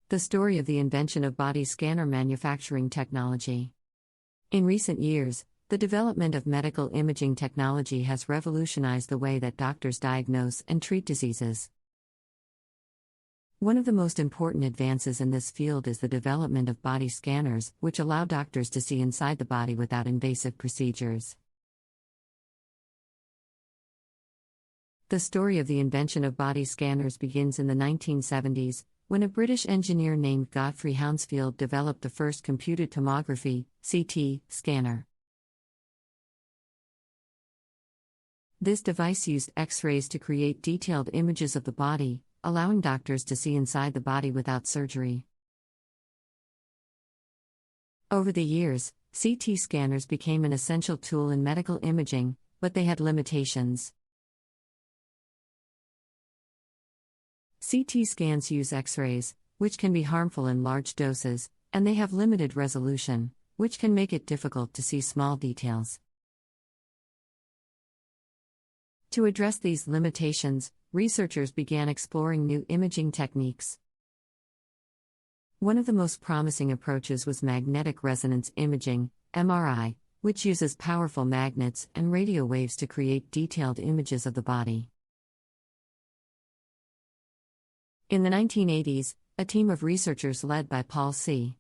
The story of the invention of body scanner manufacturing technology. In recent years, the development of medical imaging technology has revolutionized the way that doctors diagnose and treat diseases. One of the most important advances in this field is the development of body scanners, which allow doctors to see inside the body without invasive procedures. The story of the invention of body scanners begins in the 1970s, when a British engineer named Godfrey Hounsfield developed the first computed tomography (CT) scanner. This device used X-rays to create detailed images of the body, allowing doctors to see inside the body without surgery. Over the years, CT scanners became an essential tool in medical imaging, but they had limitations. CT scans use X-rays, which can be harmful in large doses, and they have limited resolution, which can make it difficult to see small details. To address these limitations, researchers began exploring new imaging techniques. One of the most promising approaches was magnetic resonance imaging, MRI, which uses powerful magnets and radio waves to create detailed images of the body. In the 1980s, a team of researchers led by Paul C.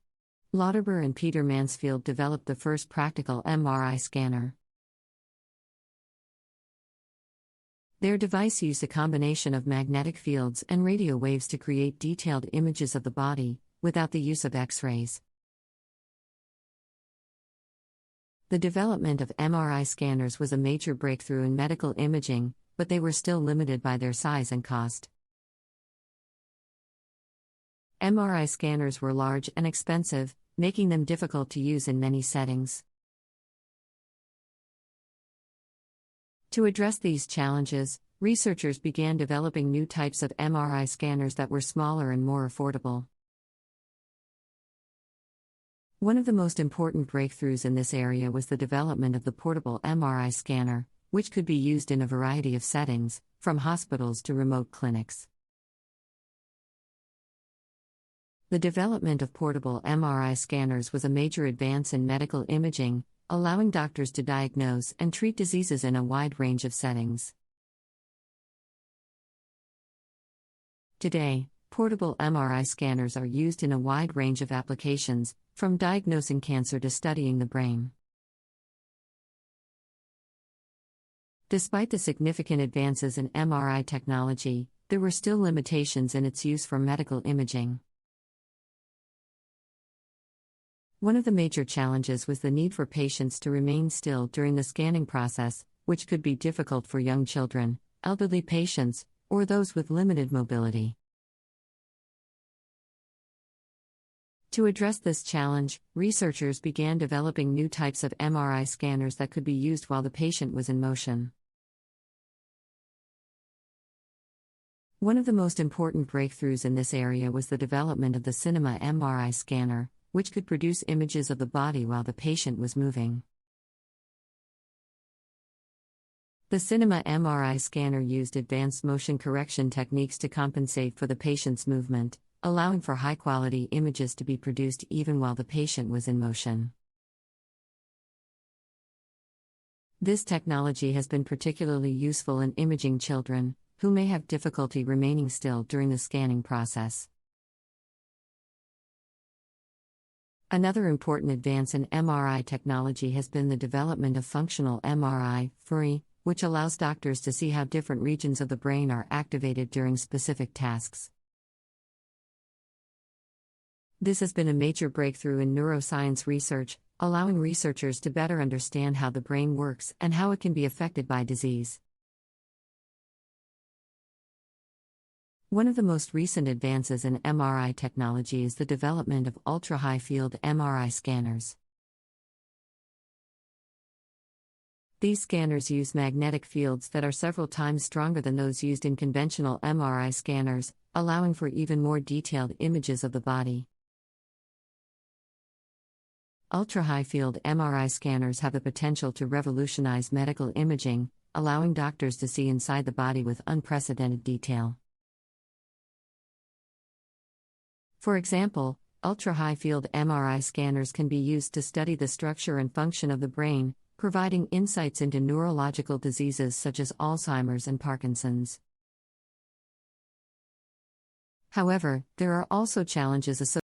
Lauterbur and Peter Mansfield developed the first practical MRI scanner. Their device used a combination of magnetic fields and radio waves to create detailed images of the body, without the use of X-rays. The development of MRI scanners was a major breakthrough in medical imaging, but they were still limited by their size and cost. MRI scanners were large and expensive, making them difficult to use in many settings. To address these challenges, researchers began developing new types of MRI scanners that were smaller and more affordable. One of the most important breakthroughs in this area was the development of the portable MRI scanner, which could be used in a variety of settings, from hospitals to remote clinics. The development of portable MRI scanners was a major advance in medical imaging, allowing doctors to diagnose and treat diseases in a wide range of settings. Today, portable MRI scanners are used in a wide range of applications, from diagnosing cancer to studying the brain. Despite the significant advances in MRI technology, there were still limitations in its use for medical imaging. One of the major challenges was the need for patients to remain still during the scanning process, which could be difficult for young children, elderly patients, or those with limited mobility. To address this challenge, researchers began developing new types of MRI scanners that could be used while the patient was in motion. One of the most important breakthroughs in this area was the development of the cinema MRI scanner, which could produce images of the body while the patient was moving. The cinema MRI scanner used advanced motion correction techniques to compensate for the patient's movement, allowing for high-quality images to be produced even while the patient was in motion. This technology has been particularly useful in imaging children, who may have difficulty remaining still during the scanning process. Another important advance in MRI technology has been the development of functional MRI, FURI, which allows doctors to see how different regions of the brain are activated during specific tasks. This has been a major breakthrough in neuroscience research, allowing researchers to better understand how the brain works and how it can be affected by disease. One of the most recent advances in MRI technology is the development of ultra-high field MRI scanners. These scanners use magnetic fields that are several times stronger than those used in conventional MRI scanners, allowing for even more detailed images of the body. Ultra-high field MRI scanners have the potential to revolutionize medical imaging, allowing doctors to see inside the body with unprecedented detail. For example, ultra-high field MRI scanners can be used to study the structure and function of the brain, providing insights into neurological diseases such as Alzheimer's and Parkinson's. However, there are also challenges associated